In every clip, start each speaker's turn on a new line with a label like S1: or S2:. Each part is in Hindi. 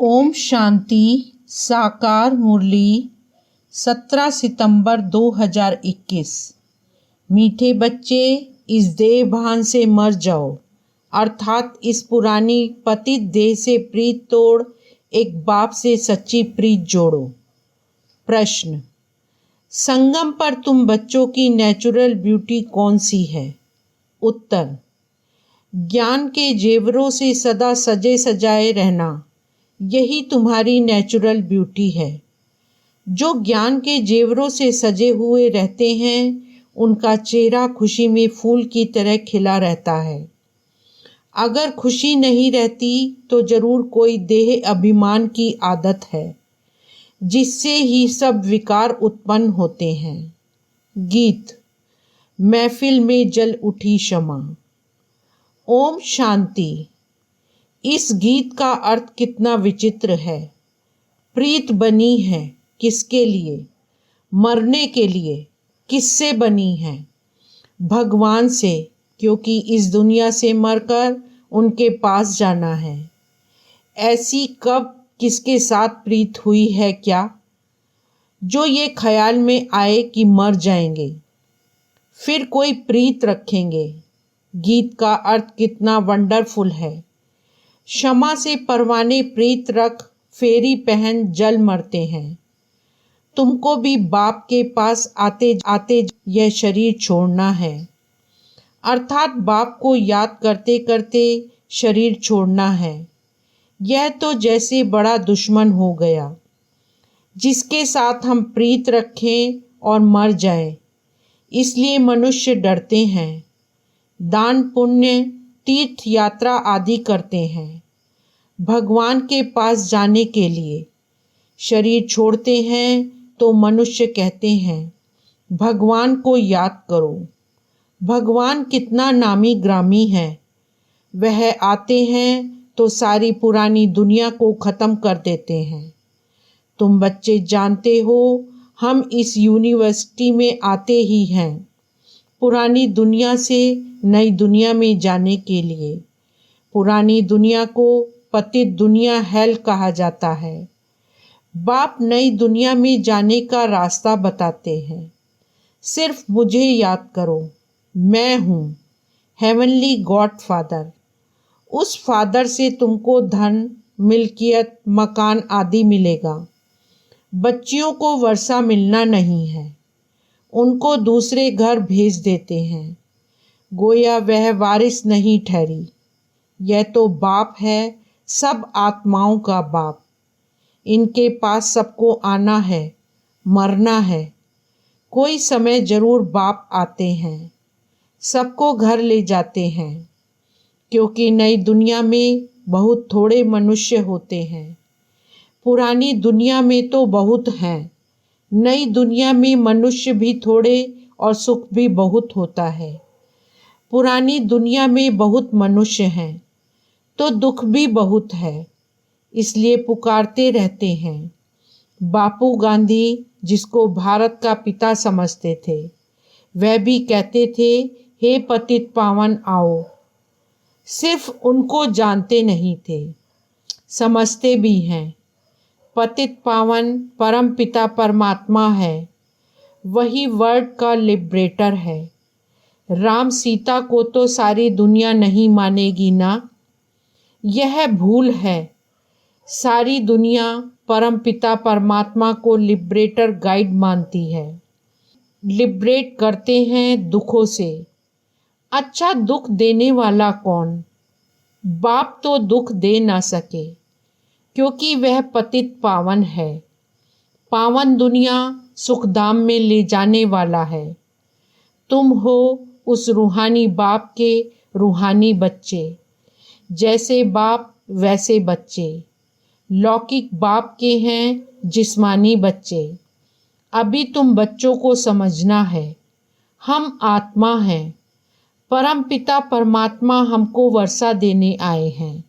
S1: ओम शांति। साकार मुरली 17 सितंबर 2021। मीठे बच्चे, इस देह भान से मर जाओ, अर्थात इस पुरानी पतित देह से प्रीत तोड़ एक बाप से सच्ची प्रीत जोड़ो। प्रश्न: संगम पर तुम बच्चों की नेचुरल ब्यूटी कौन सी है? उत्तर: ज्ञान के जेवरों से सदा सजे सजाए रहना, यही तुम्हारी नेचुरल ब्यूटी है। जो ज्ञान के जेवरों से सजे हुए रहते हैं, उनका चेहरा खुशी में फूल की तरह खिला रहता है। अगर खुशी नहीं रहती तो जरूर कोई देह अभिमान की आदत है, जिससे ही सब विकार उत्पन्न होते हैं। गीत: महफिल में जल उठी शमा। ओम शांति। इस गीत का अर्थ कितना विचित्र है। प्रीत बनी है किसके लिए? मरने के लिए। किससे बनी है? भगवान से, क्योंकि इस दुनिया से मरकर उनके पास जाना है। ऐसी कब किसके साथ प्रीत हुई है क्या, जो ये ख्याल में आए कि मर जाएंगे फिर कोई प्रीत रखेंगे। गीत का अर्थ कितना वंडरफुल है। क्षमा से परवाने प्रीत रख, फेरी पहन जल मरते हैं। तुमको भी बाप के पास आते आते यह शरीर छोड़ना है, अर्थात बाप को याद करते करते शरीर छोड़ना है। यह तो जैसे बड़ा दुश्मन हो गया, जिसके साथ हम प्रीत रखें और मर जाए। इसलिए मनुष्य डरते हैं, दान पुण्य तीर्थ यात्रा आदि करते हैं भगवान के पास जाने के लिए। शरीर छोड़ते हैं तो मनुष्य कहते हैं, भगवान को याद करो। भगवान कितना नामी ग्रामी है। वह आते हैं तो सारी पुरानी दुनिया को ख़त्म कर देते हैं। तुम बच्चे जानते हो, हम इस यूनिवर्सिटी में आते ही हैं पुरानी दुनिया से नई दुनिया में जाने के लिए। पुरानी दुनिया को पतित दुनिया हेल कहा जाता है। बाप नई दुनिया में जाने का रास्ता बताते हैं। सिर्फ मुझे याद करो, मैं हूँ हेवनली गॉड फादर। उस फादर से तुमको धन, मिल्कियत, मकान आदि मिलेगा। बच्चियों को वर्षा मिलना नहीं है, उनको दूसरे घर भेज देते हैं, गोया वह वारिस नहीं ठहरी। यह तो बाप है, सब आत्माओं का बाप। इनके पास सबको आना है, मरना है। कोई समय जरूर बाप आते हैं, सबको घर ले जाते हैं, क्योंकि नई दुनिया में बहुत थोड़े मनुष्य होते हैं। पुरानी दुनिया में तो बहुत हैं। नई दुनिया में मनुष्य भी थोड़े और सुख भी बहुत होता है। पुरानी दुनिया में बहुत मनुष्य हैं तो दुख भी बहुत है, इसलिए पुकारते रहते हैं। बापू गांधी, जिसको भारत का पिता समझते थे, वह भी कहते थे, हे पतित पावन आओ। सिर्फ उनको जानते नहीं थे, समझते भी हैं। पतित पावन परम पिता परमात्मा है, वही वर्ल्ड का लिबरेटर है। राम सीता को तो सारी दुनिया नहीं मानेगी ना, यह भूल है। सारी दुनिया परम पिता परमात्मा को लिबरेटर गाइड मानती है। लिबरेट करते हैं दुखों से। अच्छा, दुख देने वाला कौन? बाप तो दुख दे ना सके, क्योंकि वह पतित पावन है। पावन दुनिया सुखधाम में ले जाने वाला है। तुम हो उस रूहानी बाप के रूहानी बच्चे। जैसे बाप वैसे बच्चे। लौकिक बाप के हैं जिस्मानी बच्चे। अभी तुम बच्चों को समझना है, हम आत्मा हैं। परम पिता परमात्मा हमको वर्षा देने आए हैं।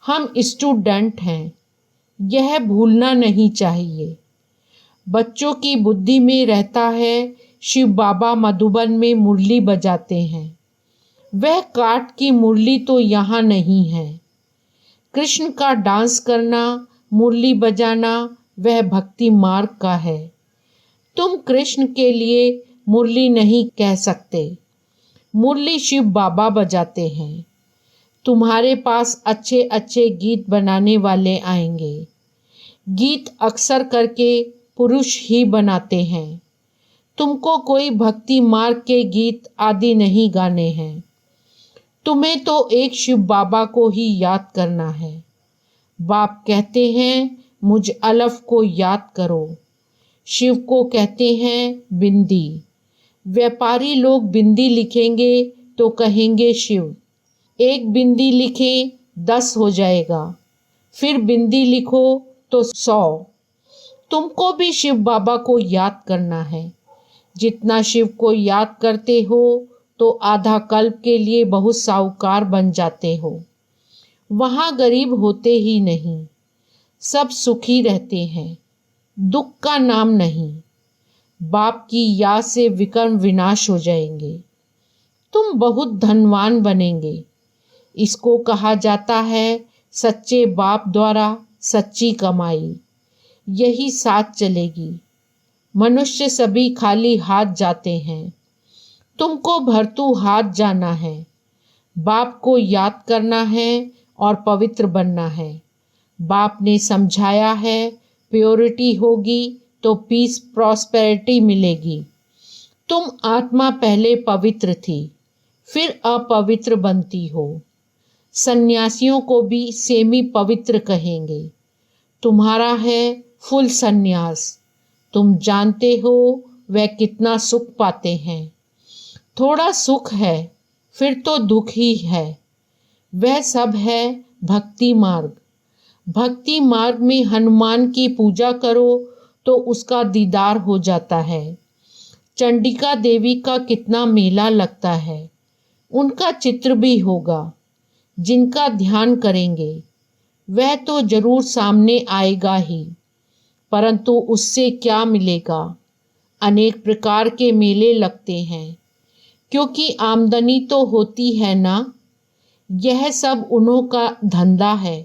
S1: हम स्टूडेंट हैं, यह भूलना नहीं चाहिए। बच्चों की बुद्धि में रहता है, शिव बाबा मधुबन में मुरली बजाते हैं। वह काठ की मुरली तो यहाँ नहीं है। कृष्ण का डांस करना, मुरली बजाना वह भक्ति मार्ग का है। तुम कृष्ण के लिए मुरली नहीं कह सकते, मुरली शिव बाबा बजाते हैं। तुम्हारे पास अच्छे अच्छे गीत बनाने वाले आएंगे। गीत अक्सर करके पुरुष ही बनाते हैं। तुमको कोई भक्ति मार्ग के गीत आदि नहीं गाने हैं। तुम्हें तो एक शिव बाबा को ही याद करना है। बाप कहते हैं मुझ अलफ को याद करो। शिव को कहते हैं बिंदी। व्यापारी लोग बिंदी लिखेंगे तो कहेंगे शिव। एक बिंदी लिखें 10 हो जाएगा, फिर बिंदी लिखो तो 100। तुमको भी शिव बाबा को याद करना है। जितना शिव को याद करते हो तो आधा कल्प के लिए बहुत साहूकार बन जाते हो। वहाँ गरीब होते ही नहीं, सब सुखी रहते हैं, दुख का नाम नहीं। बाप की याद से विकर्म विनाश हो जाएंगे। तुम बहुत धनवान बनेंगे। इसको कहा जाता है सच्चे बाप द्वारा सच्ची कमाई। यही साथ चलेगी। मनुष्य सभी खाली हाथ जाते हैं। तुमको भरतू हाथ जाना है। बाप को याद करना है और पवित्र बनना है। बाप ने समझाया है प्योरिटी होगी तो पीस प्रॉस्पेरिटी मिलेगी। तुम आत्मा पहले पवित्र थी, फिर अपवित्र बनती हो। सन्यासियों को भी सेमी पवित्र कहेंगे। तुम्हारा है फुल सन्यास। तुम जानते हो वह कितना सुख पाते हैं। थोड़ा सुख है, फिर तो दुख ही है। वह सब है भक्ति मार्ग। भक्ति मार्ग में हनुमान की पूजा करो तो उसका दीदार हो जाता है। चंडिका देवी का कितना मेला लगता है, उनका चित्र भी होगा। जिनका ध्यान करेंगे वह तो जरूर सामने आएगा ही, परंतु उससे क्या मिलेगा। अनेक प्रकार के मेले लगते हैं, क्योंकि आमदनी तो होती है ना। यह सब उन्हों का धंधा है।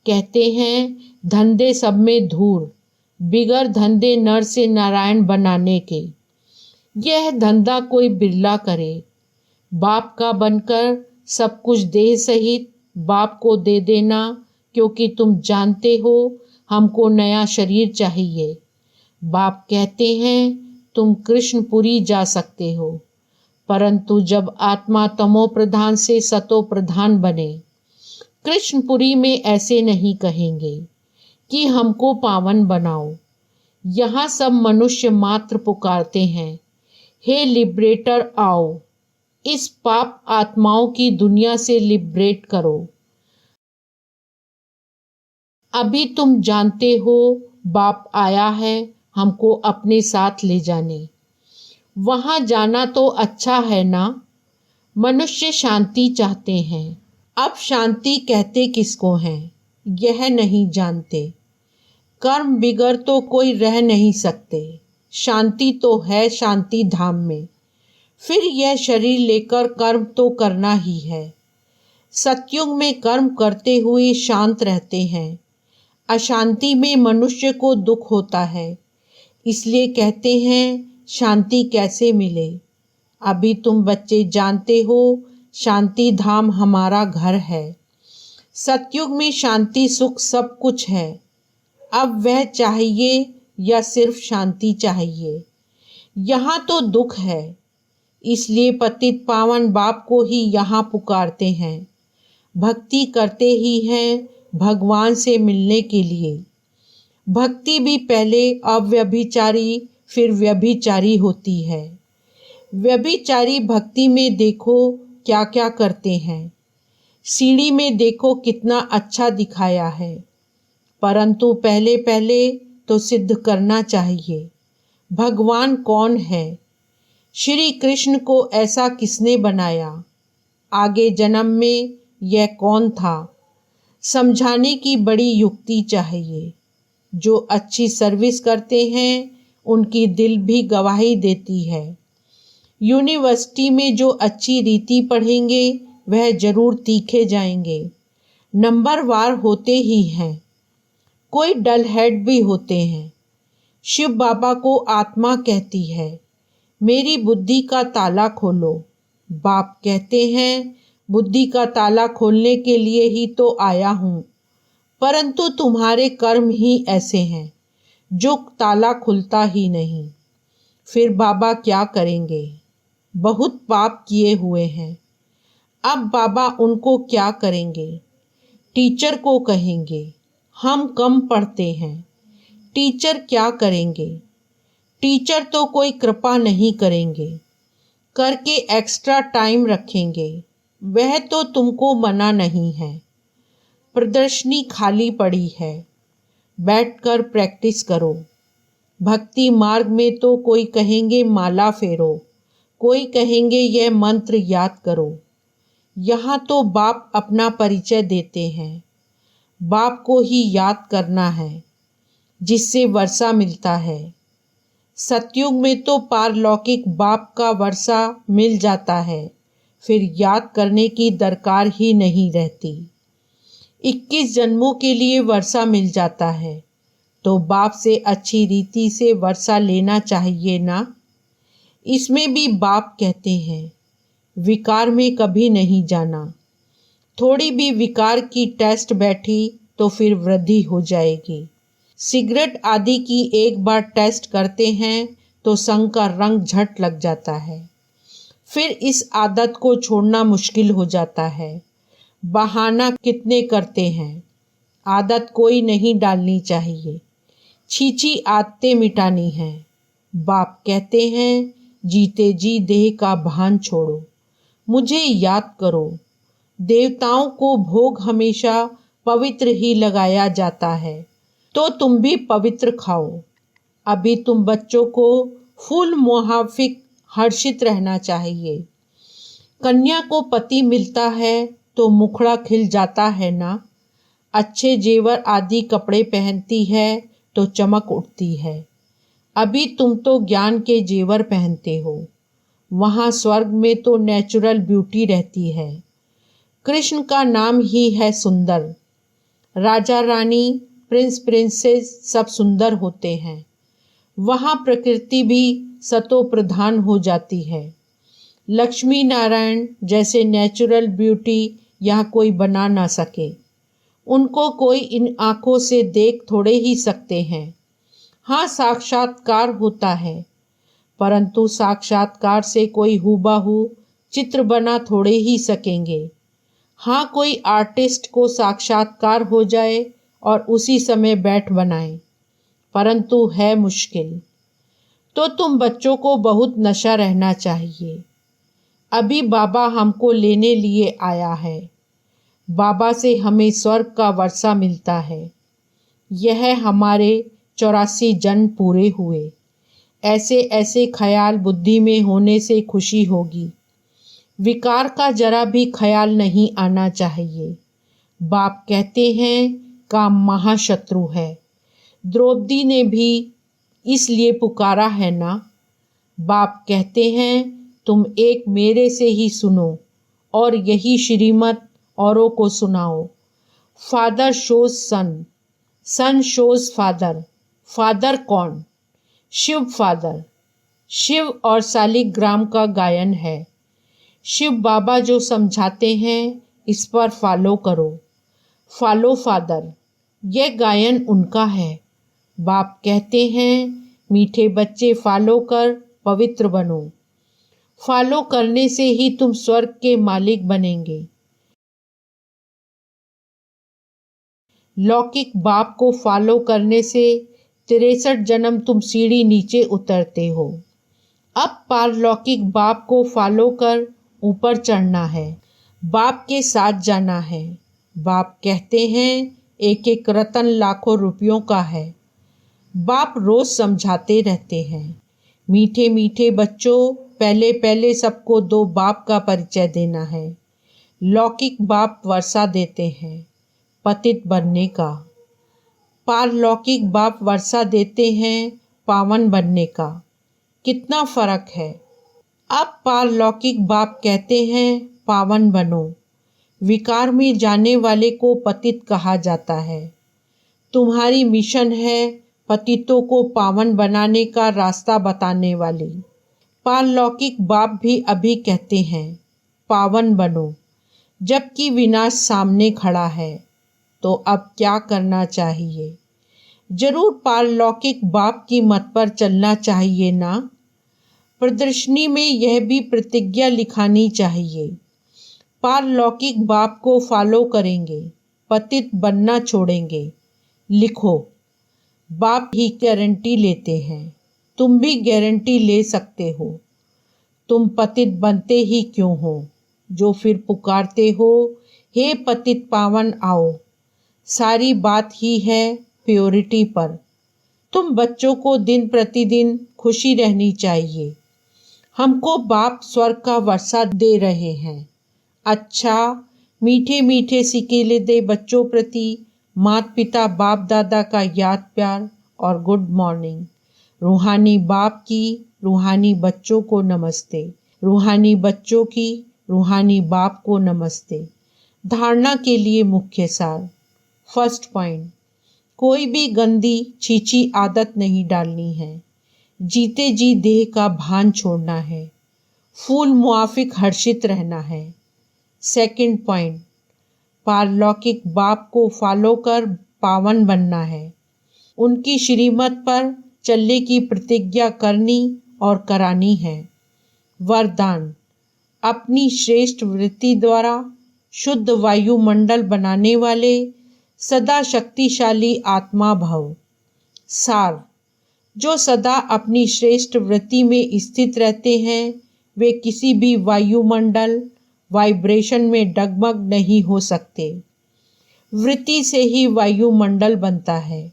S1: कहते हैं धंधे सब में धूर, बिगर धंधे नर से नारायण बनाने के। यह धंधा कोई बिरला करे। बाप का बनकर सब कुछ देह सहित बाप को दे देना, क्योंकि तुम जानते हो हमको नया शरीर चाहिए। बाप कहते हैं तुम कृष्णपुरी जा सकते हो, परंतु जब आत्मा तमो प्रधान से सतो प्रधान बने। कृष्णपुरी में ऐसे नहीं कहेंगे कि हमको पावन बनाओ। यहाँ सब मनुष्य मात्र पुकारते हैं, हे लिबरेटर आओ, इस पाप आत्माओं की दुनिया से लिबरेट करो। अभी तुम जानते हो बाप आया है हमको अपने साथ ले जाने। वहाँ जाना तो अच्छा है ना। मनुष्य शांति चाहते हैं। अब शांति कहते किसको हैं यह नहीं जानते। कर्म बिगर तो कोई रह नहीं सकते। शांति तो है शांति धाम में। फिर यह शरीर लेकर कर्म तो करना ही है। सतयुग में कर्म करते हुए शांत रहते हैं। अशांति में मनुष्य को दुख होता है। इसलिए कहते हैं शांति कैसे मिले। अभी तुम बच्चे जानते हो शांति धाम हमारा घर है। सतयुग में शांति सुख सब कुछ है। अब वह चाहिए या सिर्फ शांति चाहिए। यहाँ तो दुख है, इसलिए पतित पावन बाप को ही यहाँ पुकारते हैं। भक्ति करते ही हैं भगवान से मिलने के लिए। भक्ति भी पहले अव्यभिचारी फिर व्यभिचारी होती है। व्यभिचारी भक्ति में देखो क्या क्या करते हैं। सीढ़ी में देखो कितना अच्छा दिखाया है, परंतु पहले पहले तो सिद्ध करना चाहिए भगवान कौन है। श्री कृष्ण को ऐसा किसने बनाया, आगे जन्म में यह कौन था। समझाने की बड़ी युक्ति चाहिए। जो अच्छी सर्विस करते हैं उनकी दिल भी गवाही देती है। यूनिवर्सिटी में जो अच्छी रीति पढ़ेंगे वह जरूर तीखे जाएंगे। नंबरवार होते ही हैं, कोई डल हेड भी होते हैं। शिव बाबा को आत्मा कहती है, मेरी बुद्धि का ताला खोलो। बाप कहते हैं, बुद्धि का ताला खोलने के लिए ही तो आया हूँ, परंतु तुम्हारे कर्म ही ऐसे हैं जो ताला खुलता ही नहीं। फिर बाबा क्या करेंगे? बहुत पाप किए हुए हैं। अब बाबा उनको क्या करेंगे? टीचर को कहेंगे, हम कम पढ़ते हैं। टीचर क्या करेंगे? टीचर तो कोई कृपा नहीं करेंगे, करके एक्स्ट्रा टाइम रखेंगे। वह तो तुमको मना नहीं है। प्रदर्शनी खाली पड़ी है, बैठकर प्रैक्टिस करो। भक्ति मार्ग में तो कोई कहेंगे माला फेरो, कोई कहेंगे यह मंत्र याद करो। यहाँ तो बाप अपना परिचय देते हैं। बाप को ही याद करना है, जिससे वर्षा मिलता है। सतयुग में तो पारलौकिक बाप का वर्षा मिल जाता है, फिर याद करने की दरकार ही नहीं रहती। 21 जन्मों के लिए वर्षा मिल जाता है, तो बाप से अच्छी रीति से वर्षा लेना चाहिए ना। इसमें भी बाप कहते हैं, विकार में कभी नहीं जाना। थोड़ी भी विकार की टेस्ट बैठी तो फिर वृद्धि हो जाएगी। सिगरेट आदि की एक बार टेस्ट करते हैं तो संग का रंग झट लग जाता है। फिर इस आदत को छोड़ना मुश्किल हो जाता है। बहाना कितने करते हैं, आदत कोई नहीं डालनी चाहिए। छीछी आदतें मिटानी है। बाप कहते हैं, जीते जी देह का भान छोड़ो, मुझे याद करो। देवताओं को भोग हमेशा पवित्र ही लगाया जाता है, तो तुम भी पवित्र खाओ। अभी तुम बच्चों को फूल मुहाफिक हर्षित रहना चाहिए। कन्या को पति मिलता है तो मुखड़ा खिल जाता है ना। अच्छे जेवर आदि कपड़े पहनती है तो चमक उठती है। अभी तुम तो ज्ञान के जेवर पहनते हो, वहाँ स्वर्ग में तो नेचुरल ब्यूटी रहती है। कृष्ण का नाम ही है सुंदर। राजा रानी, प्रिंस प्रिंसेस सब सुंदर होते हैं। वहाँ प्रकृति भी सतो प्रधान हो जाती है। लक्ष्मी नारायण जैसे नेचुरल ब्यूटी यहाँ कोई बना ना सके। उनको कोई इन आँखों से देख थोड़े ही सकते हैं। हाँ, साक्षात्कार होता है, परंतु साक्षात्कार से कोई हूबहू चित्र बना थोड़े ही सकेंगे। हाँ, कोई आर्टिस्ट को साक्षात्कार हो जाए और उसी समय बैठ बनाए, परंतु है मुश्किल। तो तुम बच्चों को बहुत नशा रहना चाहिए। अभी बाबा हमको लेने लिए आया है। बाबा से हमें स्वर्ग का वर्षा मिलता है। यह हमारे 84 जन्म पूरे हुए। ऐसे ऐसे ख्याल बुद्धि में होने से खुशी होगी। विकार का जरा भी ख्याल नहीं आना चाहिए। बाप कहते हैं, काम महाशत्रु है। द्रौपदी ने भी इसलिए पुकारा है ना। बाप कहते हैं, तुम एक मेरे से ही सुनो और यही श्रीमत औरों को सुनाओ। फादर शोज सन, सन शोज फादर। फादर कौन? शिव फादर। शिव और शालिग्राम का गायन है। शिव बाबा जो समझाते हैं इस पर फॉलो करो। फॉलो फादर, यह गायन उनका है। बाप कहते हैं, मीठे बच्चे फॉलो कर पवित्र बनो। फॉलो करने से ही तुम स्वर्ग के मालिक बनेंगे। लौकिक बाप को फॉलो करने से 63 जन्म तुम सीढ़ी नीचे उतरते हो। अब पारलौकिक बाप को फॉलो कर ऊपर चढ़ना है, बाप के साथ जाना है। बाप कहते हैं, एक एक रतन लाखों रुपयों का है। बाप रोज समझाते रहते हैं, मीठे मीठे बच्चों, पहले पहले सबको दो बाप का परिचय देना है। लौकिक बाप वर्षा देते हैं पतित बनने का, पारलौकिक बाप वर्षा देते हैं पावन बनने का। कितना फर्क है। अब पारलौकिक बाप कहते हैं पावन बनो, विकार में जाने वाले को पतित कहा जाता है। तुम्हारी मिशन है पतितों को पावन बनाने का रास्ता बताने वाली। पारलौकिक बाप भी अभी कहते हैं पावन बनो, जबकि विनाश सामने खड़ा है। तो अब क्या करना चाहिए? जरूर पारलौकिक बाप की मत पर चलना चाहिए ना। प्रदर्शनी में यह भी प्रतिज्ञा लिखानी चाहिए, पारलौकिक बाप को फॉलो करेंगे, पतित बनना छोड़ेंगे। लिखो, बाप ही गारंटी लेते हैं, तुम भी गारंटी ले सकते हो। तुम पतित बनते ही क्यों हो, जो फिर पुकारते हो हे पतित पावन आओ। सारी बात ही है प्योरिटी पर। तुम बच्चों को दिन प्रतिदिन खुशी रहनी चाहिए। हमको बाप स्वर्ग का वर्षा दे रहे हैं। अच्छा, मीठे मीठे सिकेले दे बच्चों प्रति माता पिता बाप दादा का याद प्यार और गुड मॉर्निंग। रूहानी बाप की रूहानी बच्चों को नमस्ते, रूहानी बच्चों की रूहानी बाप को नमस्ते। धारणा के लिए मुख्य सार। फर्स्ट पॉइंट, कोई भी गंदी छीछी आदत नहीं डालनी है। जीते जी देह का भान छोड़ना है। फूल मुआफिक हर्षित रहना है। सेकंड पॉइंट, पारलौकिक बाप को फॉलो कर पावन बनना है। उनकी श्रीमत पर चलने की प्रतिज्ञा करनी और करानी है। वरदान, अपनी श्रेष्ठ वृत्ति द्वारा शुद्ध वायुमंडल बनाने वाले सदा शक्तिशाली आत्मा भव। सार, जो सदा अपनी श्रेष्ठ वृत्ति में स्थित रहते हैं वे किसी भी वायुमंडल वाइब्रेशन में डगमग नहीं हो सकते। वृत्ति से ही वायुमंडल बनता है।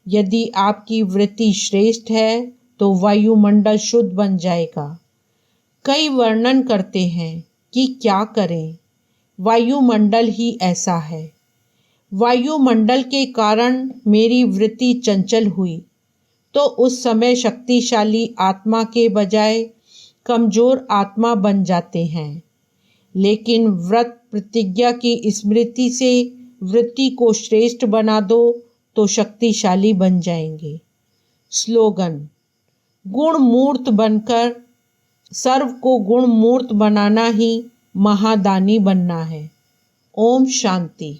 S1: यदि आपकी वृत्ति श्रेष्ठ है तो वायुमंडल शुद्ध बन जाएगा। कई वर्णन करते हैं कि क्या करें, वायुमंडल ही ऐसा है। वायुमंडल के कारण मेरी वृत्ति चंचल हुई तो उस समय शक्तिशाली आत्मा के बजाय कमजोर आत्मा बन जाते हैं। लेकिन व्रत प्रतिज्ञा की स्मृति से वृत्ति को श्रेष्ठ बना दो तो शक्तिशाली बन जाएंगे। स्लोगन, गुण मूर्त बनकर सर्व को गुण मूर्त बनाना ही महादानी बनना है। ओम शांति।